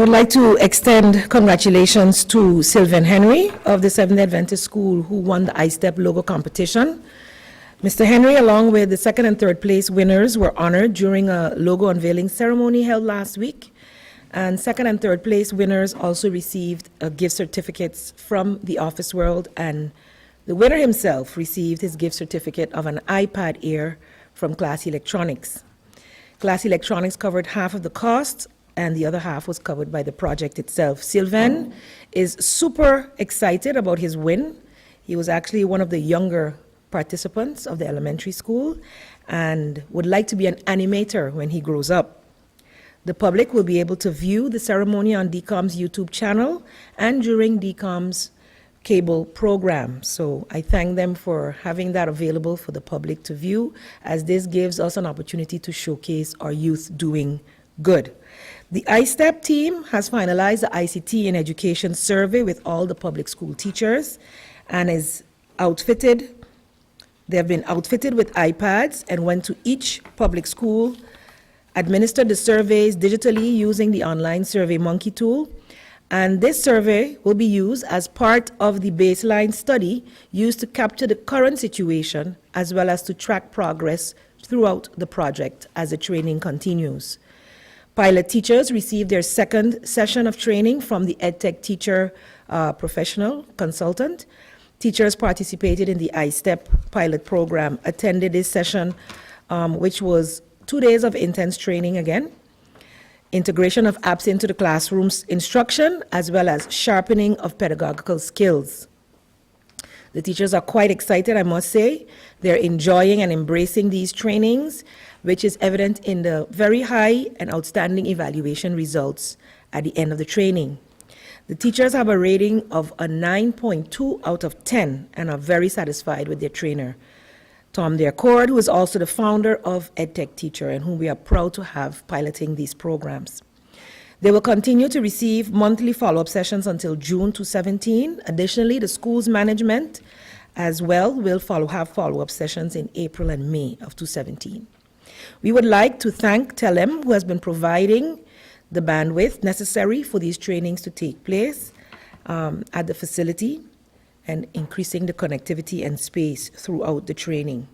would like to extend congratulations to Sylvan Henry of the Seventh Adventist School, who won the I-STEP logo competition. Mr. Henry, along with the second and third place winners, were honored during a logo unveiling ceremony held last week. And second and third place winners also received gift certificates from the office world, and the winner himself received his gift certificate of an iPad Air from Class Electronics. Class Electronics covered half of the cost, and the other half was covered by the project itself. Sylvain is super excited about his win. He was actually one of the younger participants of the elementary school and would like to be an animator when he grows up. The public will be able to view the ceremony on DCOM's YouTube channel and during DCOM's cable program. So I thank them for having that available for the public to view, as this gives us an opportunity to showcase our youth doing good. The I-STEP team has finalized the ICT in Education survey with all the public school teachers and is outfitted. They have been outfitted with iPads and went to each public school, administered the surveys digitally using the online SurveyMonkey tool. And this survey will be used as part of the baseline study used to capture the current situation as well as to track progress throughout the project as the training continues. Pilot teachers received their second session of training from the EdTech teacher professional consultant. Teachers participated in the I-STEP pilot program, attended this session, which was 2 days of intense training again, integration of apps into the classroom's instruction, as well as sharpening of pedagogical skills. The teachers are quite excited, I must say. They're enjoying and embracing these trainings, which is evident in the very high and outstanding evaluation results at the end of the training. The teachers have a rating of a 9.2 out of 10 and are very satisfied with their trainer, Tom Dearcord, who is also the founder of EdTech Teacher and whom we are proud to have piloting these programs. They will continue to receive monthly follow-up sessions until June 2017. Additionally, the school's management as well will have follow-up sessions in April and May of 2017. We would like to thank Telem, who has been providing the bandwidth necessary for these trainings to take place at the facility and increasing the connectivity and space throughout the training.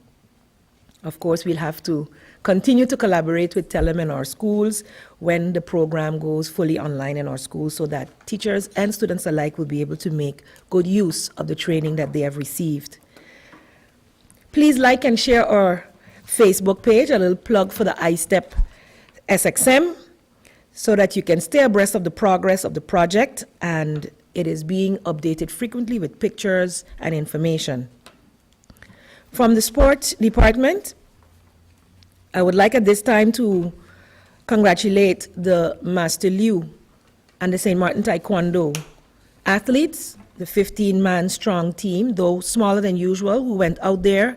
Of course, we'll have to continue to collaborate with Telem in our schools when the program goes fully online in our schools, so that teachers and students alike will be able to make good use of the training that they have received. Please like and share our Facebook page, a little plug for the I-STEP SXM, so that you can stay abreast of the progress of the project, and it is being updated frequently with pictures and information. From the sports department, I would like at this time to congratulate the Master Liu and the St. Martin Taekwondo athletes, the 15-man strong team, though smaller than usual, who went out there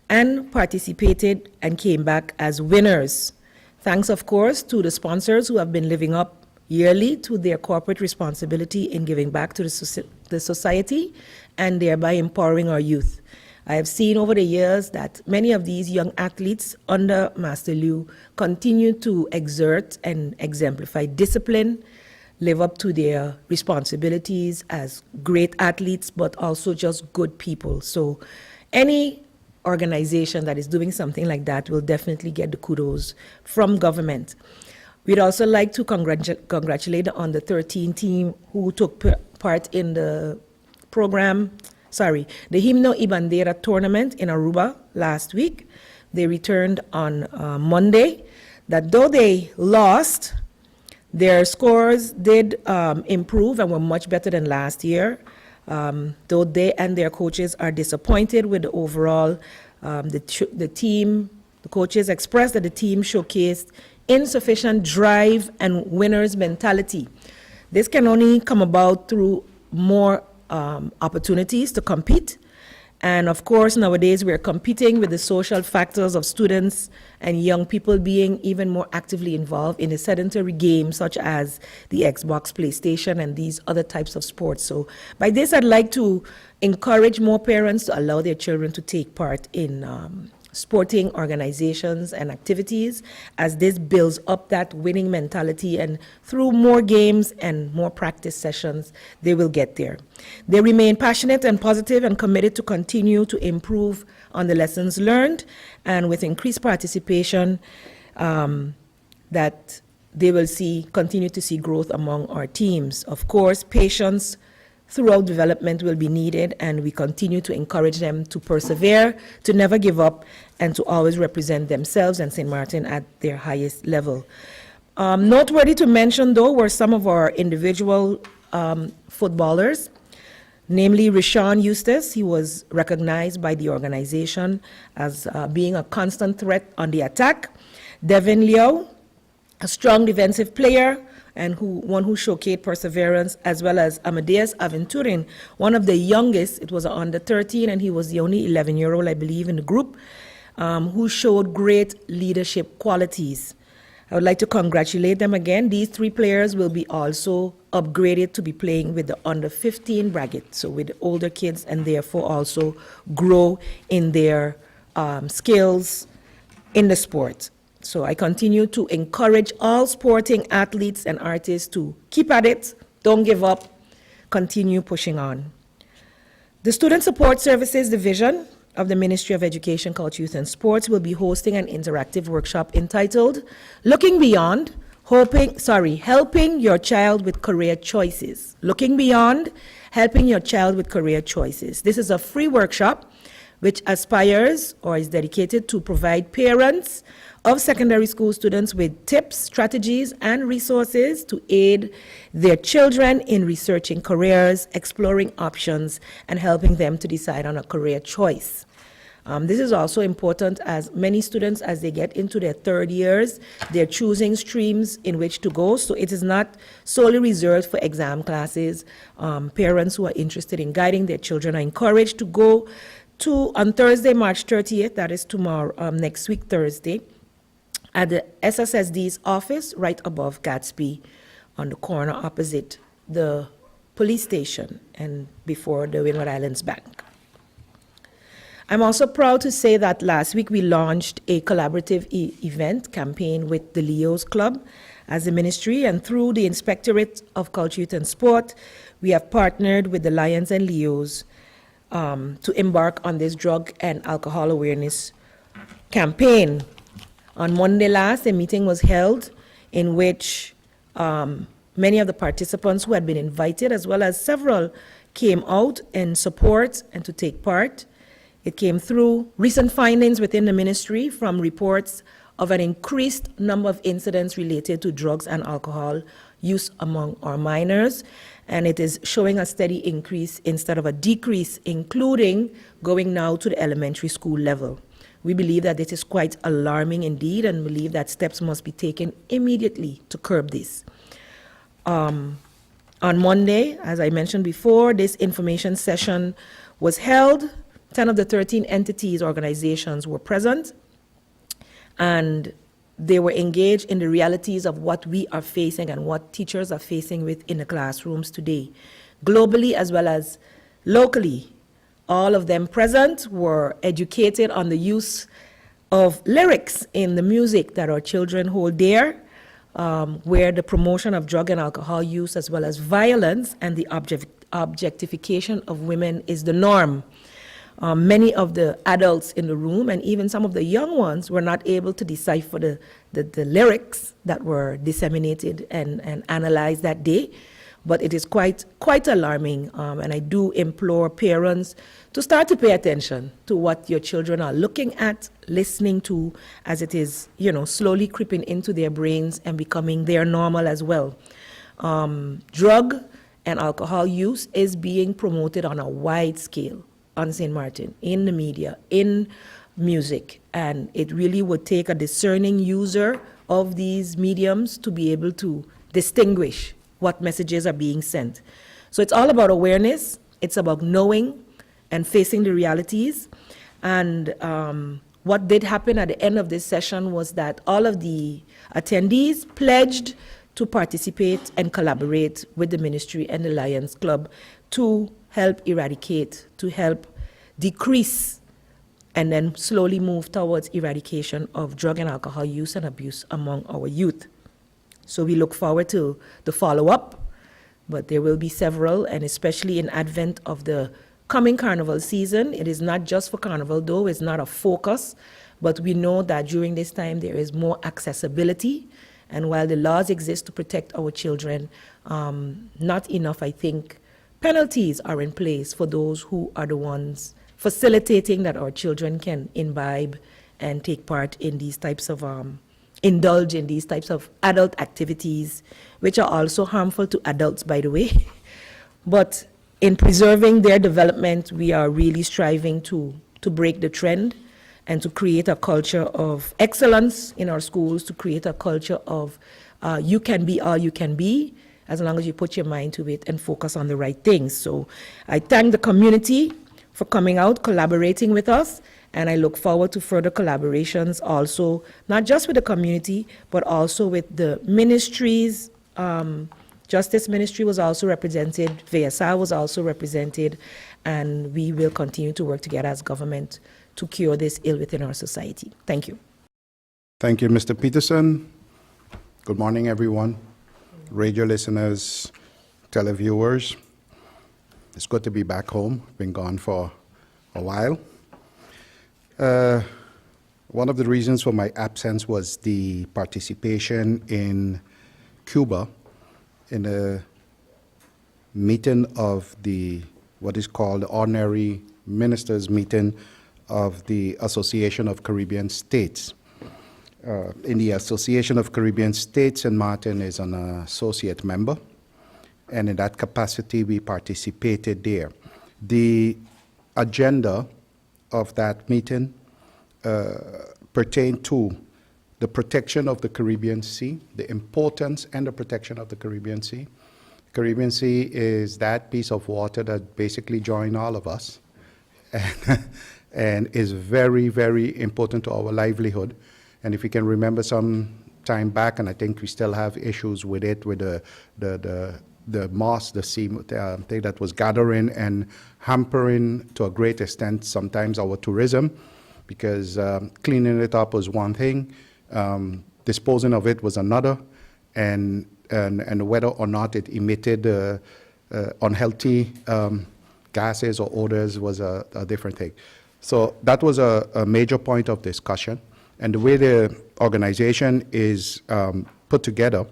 and participated and came back as winners. Thanks, of course, to the sponsors who have been living up yearly to their corporate responsibility in giving back to the society and thereby empowering our youth. I have seen over the years that many of these young athletes under Master Liu continue to exert and exemplify discipline, live up to their responsibilities as great athletes, but also just good people. So any organization that is doing something like that will definitely get the kudos from government. We'd also like to congratulate the under 13 team who took part in the program, the Himno y Bandera tournament in Aruba last week. They returned on Monday. That though they lost, their scores did improve and were much better than last year. Though they and their coaches are disappointed with the overall, the coaches expressed that the team showcased insufficient drive and winner's mentality. This can only come about through more opportunities to compete. And of course, nowadays we're competing with the social factors of students and young people being even more actively involved in a sedentary game such as the Xbox, PlayStation, and these other types of sports. So by this, I'd like to encourage more parents to allow their children to take part in sporting organizations and activities, as this builds up that winning mentality, and through more games and more practice sessions, they will get there. They remain passionate and positive and committed to continue to improve on the lessons learned, and with increased participation, that they will continue to see growth among our teams. Of course, patience throughout development will be needed, and we continue to encourage them to persevere, to never give up, and to always represent themselves and St. Martin at their highest level. Noteworthy to mention, though, were some of our individual footballers, namely Rashawn Eustace. He was recognized by the organization as being a constant threat on the attack. Devin Liao, a strong defensive player, and one who showcased perseverance, as well as Amadeus Aventurin, one of the youngest. It was under 13, and he was the only 11-year-old, I believe, in the group, who showed great leadership qualities. I would like to congratulate them again. These 3 players will be also upgraded to be playing with the under 15 bracket, so with the older kids, and therefore also grow in their skills in the sport. So I continue to encourage all sporting athletes and artists to keep at it, don't give up, continue pushing on. The Student Support Services Division of the Ministry of Education, Culture, Youth and Sports will be hosting an interactive workshop entitled Looking Beyond, Helping Your Child with Career Choices. Looking Beyond, Helping Your Child with Career Choices. This is a free workshop which aspires or is dedicated to provide parents of secondary school students with tips, strategies, and resources to aid their children in researching careers, exploring options, and helping them to decide on a career choice. This is also important, as many students, as they get into their third years, they're choosing streams in which to go, so it is not solely reserved for exam classes. Parents who are interested in guiding their children are encouraged to go on Thursday, March 30th, that is tomorrow, next week, Thursday, at the SSSD's office right above Gatsby, on the corner opposite the police station and before the Windward Islands Bank. I'm also proud to say that last week we launched a collaborative event campaign with the Leos Club as a ministry, and through the Inspectorate of Culture, Youth and Sport, we have partnered with the Lions and Leos to embark on this drug and alcohol awareness campaign. On Monday last, a meeting was held in which many of the participants who had been invited, as well as several, came out in support and to take part. It came through recent findings within the ministry from reports of an increased number of incidents related to drugs and alcohol use among our minors, and it is showing a steady increase instead of a decrease, including going now to the elementary school level. We believe that this is quite alarming indeed, and believe that steps must be taken immediately to curb this. On Monday, as I mentioned before, this information session was held. 10 of the 13 entities, organizations were present, and they were engaged in the realities of what we are facing and what teachers are facing within the classrooms today, globally as well as locally. All of them present were educated on the use of lyrics in the music that our children hold dear, where the promotion of drug and alcohol use, as well as violence and the objectification of women, is the norm. Many of the adults in the room, and even some of the young ones, were not able to decipher the lyrics that were disseminated and analyzed that day. But it is quite alarming, and I do implore parents to start to pay attention to what your children are looking at, listening to, as it is, slowly creeping into their brains and becoming their normal as well. Drug and alcohol use is being promoted on a wide scale on St. Martin, in the media, in music, and it really would take a discerning user of these mediums to be able to distinguish what messages are being sent. So it's all about awareness, it's about knowing and facing the realities. And what did happen at the end of this session was that all of the attendees pledged to participate and collaborate with the ministry and the Lions Club to help eradicate, to help decrease and then slowly move towards eradication of drug and alcohol use and abuse among our youth. So we look forward to the follow-up, but there will be several, and especially in advent of the coming carnival season. It is not just for carnival, though, it's not a focus, but we know that during this time there is more accessibility, and while the laws exist to protect our children, not enough, I think, penalties are in place for those who are the ones facilitating that our children can imbibe and take part in these types of, indulge in these types of adult activities, which are also harmful to adults, by the way. But in preserving their development, we are really striving to break the trend and to create a culture of excellence in our schools, to create a culture of you can be all you can be, as long as you put your mind to it and focus on the right things. So I thank the community for coming out, collaborating with us, and I look forward to further collaborations also, not just with the community, but also with the ministries. Justice Ministry was also represented, VSR was also represented, and we will continue to work together as government to cure this ill within our society. Thank you. Thank you, Mr. Peterson. Good morning, everyone. Radio listeners, televiewers. It's good to be back home. Been gone for a while. One of the reasons for my absence was the participation in Cuba in a meeting of what is called the Ordinary Ministers Meeting of the Association of Caribbean States. In the Association of Caribbean States, St. Martin is an associate member, and in that capacity we participated there. The agenda of that meeting pertained to the protection of the Caribbean Sea, the importance and the protection of the Caribbean Sea. Caribbean Sea is that piece of water that basically joins all of us and is very, very important to our livelihood. And if you can remember some time back, and I think we still have issues with it, with the moss, the sea thing that was gathering and hampering to a great extent sometimes our tourism, because cleaning it up was one thing, disposing of it was another, and whether or not it emitted unhealthy gases or odors was a different thing. So that was a major point of discussion. And the way the organization is put together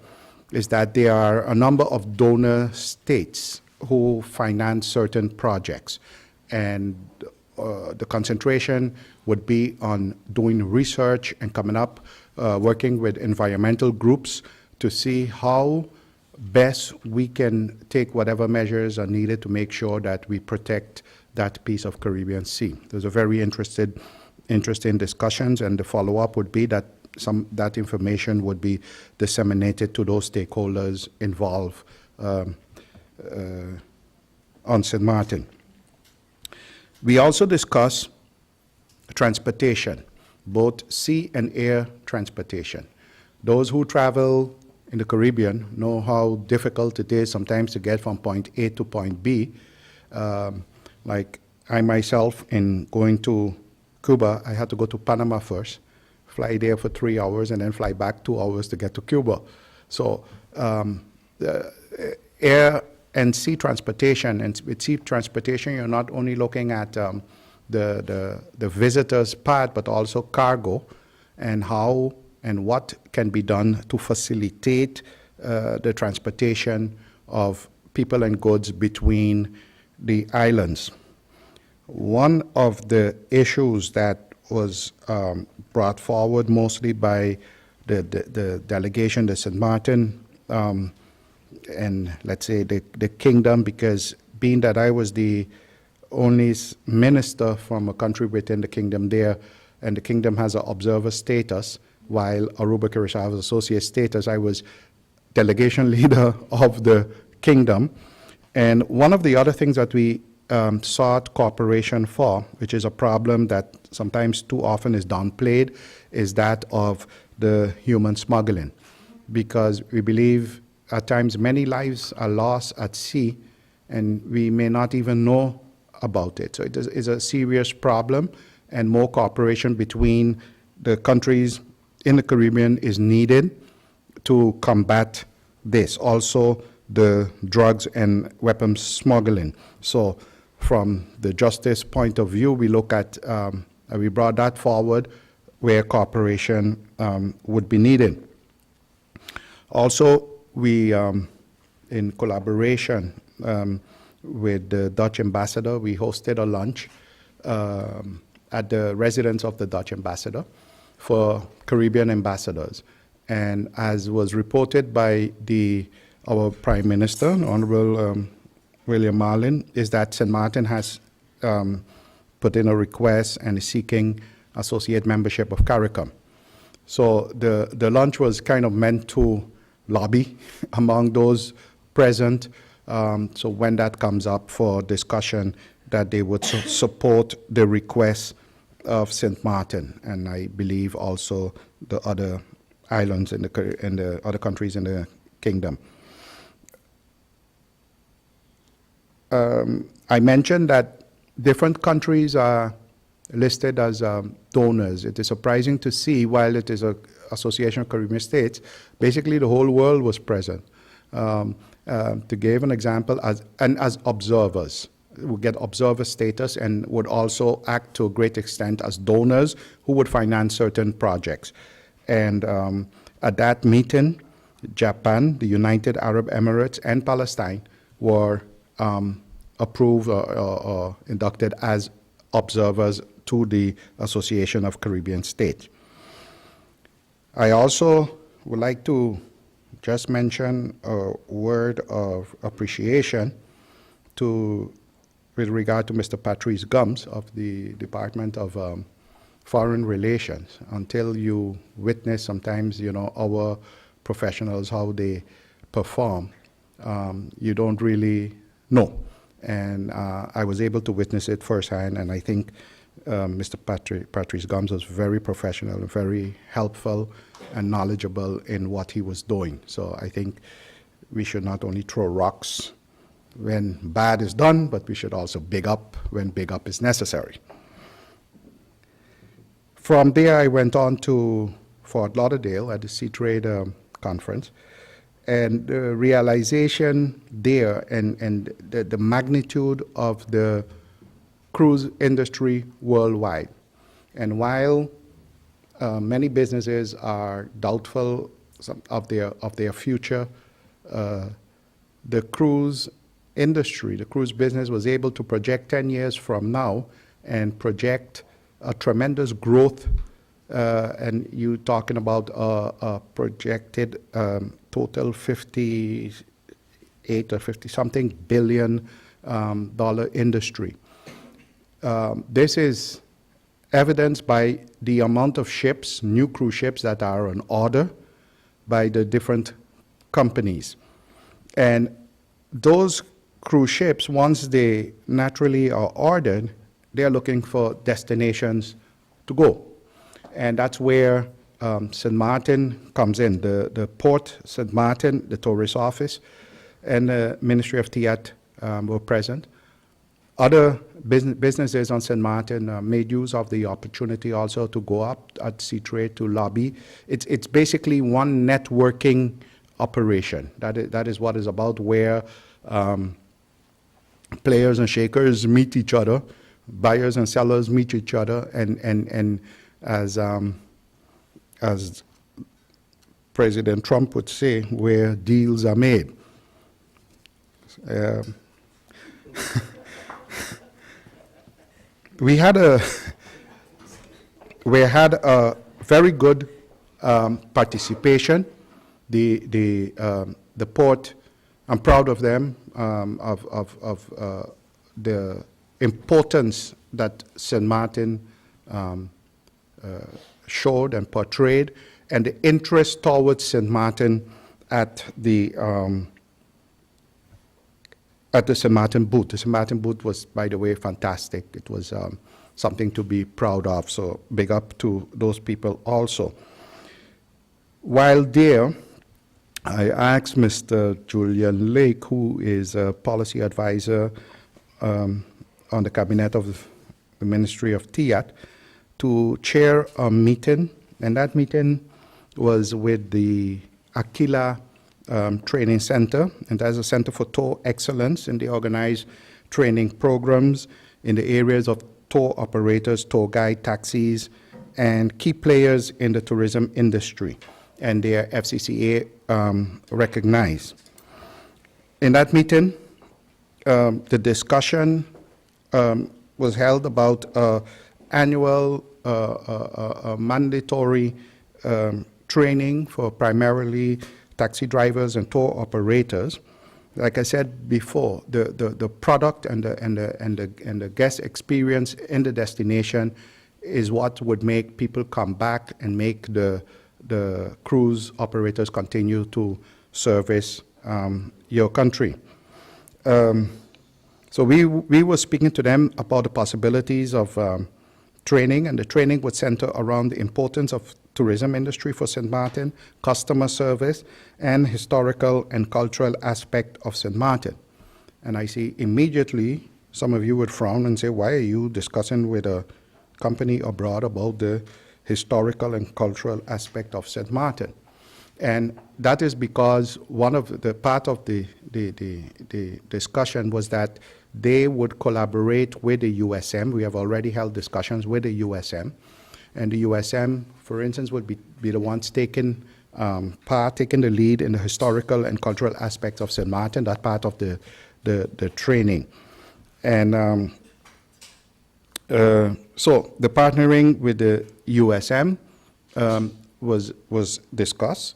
is that there are a number of donor states who finance certain projects. And the concentration would be on doing research and coming up, working with environmental groups to see how best we can take whatever measures are needed to make sure that we protect that piece of Caribbean Sea. There's a very interesting discussions, and the follow-up would be that that information would be disseminated to those stakeholders involved on St. Martin. We also discuss transportation, both sea and air transportation. Those who travel in the Caribbean know how difficult it is sometimes to get from point A to point B. Like I myself, in going to Cuba, I had to go to Panama first, fly there for 3 hours, and then fly back 2 hours to get to Cuba. So the air and sea transportation, and with sea transportation, you're not only looking at the visitors' part, but also cargo, and how and what can be done to facilitate the transportation of people and goods between the islands. One of the issues that was brought forward mostly by the delegation, the St. Martin, and let's say the kingdom, because being that I was the only minister from a country within the kingdom there, and the kingdom has an observer status, while Aruba Curacao has associate status, I was delegation leader of the kingdom. And one of the other things that we sought cooperation for, which is a problem that sometimes too often is downplayed, is that of the human smuggling. Because we believe at times many lives are lost at sea and we may not even know about it. So it is a serious problem, and more cooperation between the countries in the Caribbean is needed to combat this. Also, the drugs and weapons smuggling. So from the justice point of view, we look at, we brought that forward where cooperation would be needed. Also, we, in collaboration with the Dutch ambassador, we hosted a lunch at the residence of the Dutch ambassador for Caribbean ambassadors. And as was reported by our Prime Minister, Honorable William Marlin, is that St. Martin has put in a request and is seeking associate membership of CARICOM. So the lunch was kind of meant to lobby among those present. So when that comes up for discussion, that they would support the request of St. Martin, and I believe also the other islands in the other countries in the kingdom. I mentioned that different countries are listed as donors. It is surprising to see, while it is an Association of Caribbean States, basically the whole world was present. To give an example, as observers, would get observer status and would also act to a great extent as donors who would finance certain projects. And at that meeting, Japan, the United Arab Emirates, and Palestine were approved or inducted as observers to the Association of Caribbean States. I also would like to just mention a word of appreciation with regard to Mr. Patrice Gums of the Department of Foreign Relations. Until you witness sometimes, our professionals, how they perform, you don't really know. And I was able to witness it firsthand, and I think Mr. Patrice Gums was very professional, very helpful and knowledgeable in what he was doing. So I think we should not only throw rocks when bad is done, but we should also big up when big up is necessary. From there, I went on to Fort Lauderdale at the Sea Trade Conference, and the realization there and the magnitude of the cruise industry worldwide. And while many businesses are doubtful of their future, the cruise industry, the cruise business was able to project 10 years from now and project a tremendous growth, and you talking about a projected total 58 or 50 something billion dollar industry. This is evidenced by the amount of ships, new cruise ships that are on order by the different companies. And those cruise ships, once they naturally are ordered, they're looking for destinations to go. And that's where St. Martin comes in. The Port St. Martin, the tourist office, and the Ministry of Tiat were present. Other businesses on St. Martin made use of the opportunity also to go up at Sea Trade to lobby. It's basically one networking operation. That is what it's about, where players and shakers meet each other, buyers and sellers meet each other, and as President Trump would say, where deals are made. We had a very good participation. The port, I'm proud of them, of the importance that St. Martin showed and portrayed, and the interest towards St. Martin at the St. Martin booth. The St. Martin booth was, by the way, fantastic. It was something to be proud of, so big up to those people also. While there, I asked Mr. Julian Lake, who is a policy advisor on the cabinet of the Ministry of Tiat, to chair a meeting, and that meeting was with the Aquila Training Center, and that's a center for tour excellence, and they organize training programs in the areas of tour operators, tour guide, taxis, and key players in the tourism industry, and they are FCCA recognized. In that meeting, the discussion was held about annual mandatory training for primarily taxi drivers and tour operators. Like I said before, the product and the guest experience in the destination is what would make people come back and make the cruise operators continue to service your country. So we were speaking to them about the possibilities of training, and the training would center around the importance of tourism industry for St. Martin, customer service, and historical and cultural aspect of St. Martin. And I see immediately some of you would frown and say, why are you discussing with a company abroad about the historical and cultural aspect of St. Martin? And that is because one of the part of the discussion was that they would collaborate with the USM. We have already held discussions with the USM. And the USM, for instance, would be the ones taking the lead in the historical and cultural aspects of St. Martin, that part of the training. And so the partnering with the USM was discussed,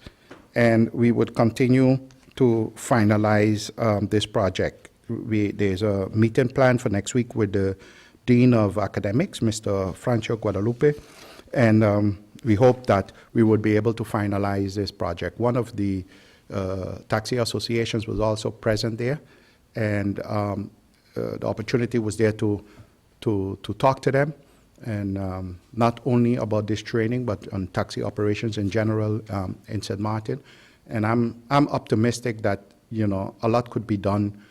and we would continue to finalize this project. There's a meeting planned for next week with the Dean of Academics, Mr. Francio Guadalupe, and we hope that we would be able to finalize this project. One of the taxi associations was also present there, and the opportunity was there to talk to them, and not only about this training, but on taxi operations in general in St. Martin. And I'm optimistic that, you know, a lot could be done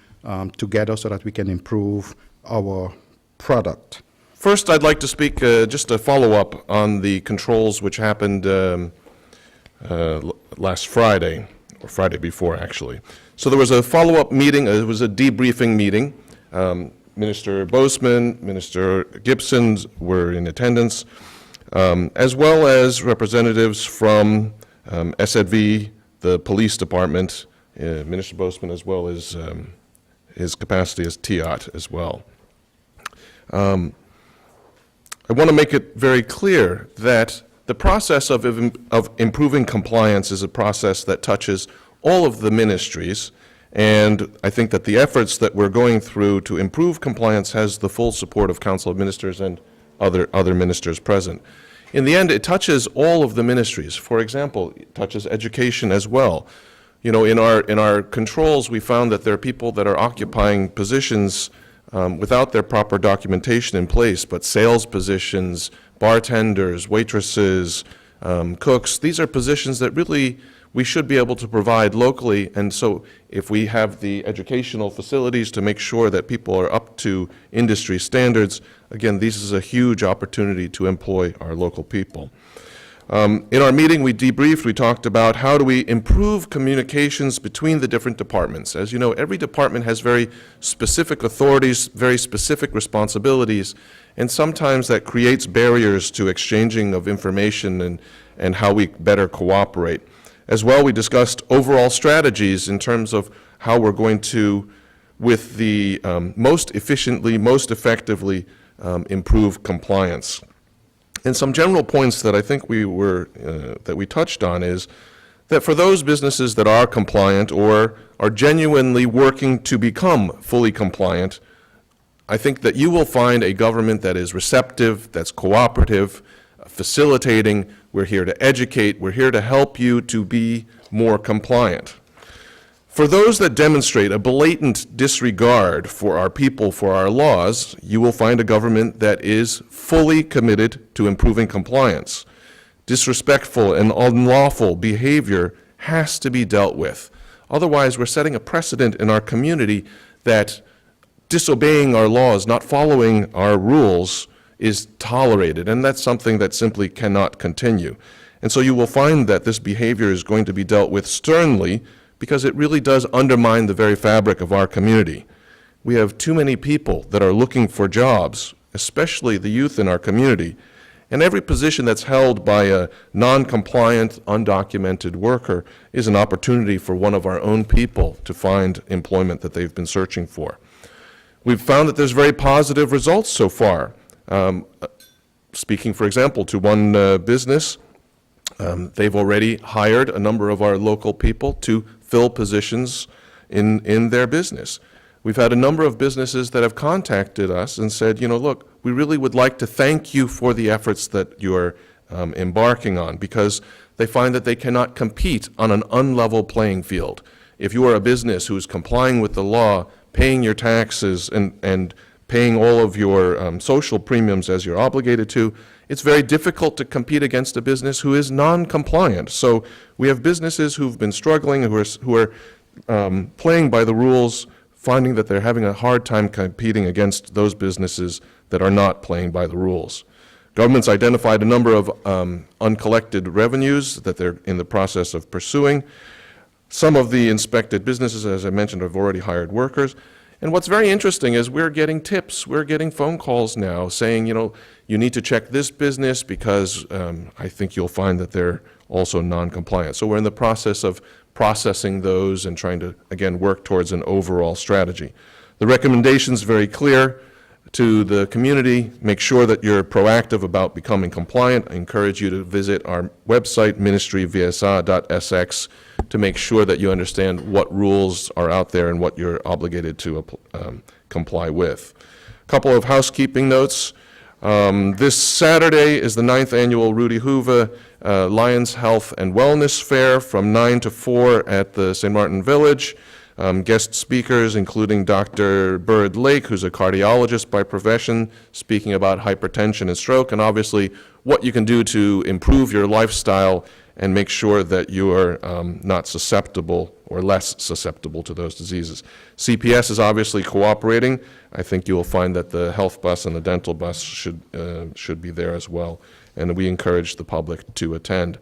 together so that we can improve our product. First, I'd like to speak just a follow-up on the controls which happened last Friday, or Friday before, actually. So there was a follow-up meeting. It was a debriefing meeting. Minister Boseman, Minister Gibson were in attendance, as well as representatives from SZV, the police department, Minister Boseman, as well as his capacity as TIOT as well. I want to make it very clear that the process of improving compliance is a process that touches all of the ministries, and I think that the efforts that we're going through to improve compliance has the full support of Council of Ministers and other ministers present. In the end, it touches all of the ministries. For example, it touches education as well. You know, in our controls, we found that there are people that are occupying positions without their proper documentation in place, but sales positions, bartenders, waitresses, cooks, these are positions that really we should be able to provide locally. And so if we have the educational facilities to make sure that people are up to industry standards, again, this is a huge opportunity to employ our local people. In our meeting, we debriefed, we talked about how do we improve communications between the different departments. As you know, every department has very specific authorities, very specific responsibilities, and sometimes that creates barriers to exchanging of information and how we better cooperate. As well, we discussed overall strategies in terms of how we're going to, with the most efficiently, most effectively improve compliance. And some general points that I think that we touched on is that for those businesses that are compliant or are genuinely working to become fully compliant, I think that you will find a government that is receptive, that's cooperative, facilitating. We're here to educate. We're here to help you to be more compliant. For those that demonstrate a blatant disregard for our people, for our laws, you will find a government that is fully committed to improving compliance. Disrespectful and unlawful behavior has to be dealt with. Otherwise, we're setting a precedent in our community that disobeying our laws, not following our rules, is tolerated, and that's something that simply cannot continue. And so you will find that this behavior is going to be dealt with sternly because it really does undermine the very fabric of our community. We have too many people that are looking for jobs, especially the youth in our community, and every position that's held by a non-compliant, undocumented worker is an opportunity for one of our own people to find employment that they've been searching for. We've found that there's very positive results so far. Speaking, for example, to one business, they've already hired a number of our local people to fill positions in their business. We've had a number of businesses that have contacted us and said, you know, look, we really would like to thank you for the efforts that you're embarking on, because they find that they cannot compete on an unlevel playing field. If you are a business who is complying with the law, paying your taxes and paying all of your social premiums as you're obligated to, it's very difficult to compete against a business who is non-compliant. So we have businesses who've been struggling, who are playing by the rules, finding that they're having a hard time competing against those businesses that are not playing by the rules. Government's identified a number of uncollected revenues that they're in the process of pursuing. Some of the inspected businesses, as I mentioned, have already hired workers. And what's very interesting is we're getting tips, we're getting phone calls now saying, you know, you need to check this business because I think you'll find that they're also non-compliant. So we're in the process of processing those and trying to, again, work towards an overall strategy. The recommendation's very clear to the community. Make sure that you're proactive about becoming compliant. I encourage you to visit our website, ministryvsa.sx, to make sure that you understand what rules are out there and what you're obligated to comply with. A couple of housekeeping notes. This Saturday is the 9th annual Rudy Hoover Lions Health and Wellness Fair from 9 to 4 at the St. Martin Village. Guest speakers including Dr. Bird Lake, who's a cardiologist by profession, speaking about hypertension and stroke, and obviously what you can do to improve your lifestyle and make sure that you are not susceptible or less susceptible to those diseases. CPS is obviously cooperating. I think you will find that the health bus and the dental bus should be there as well, and we encourage the public to attend.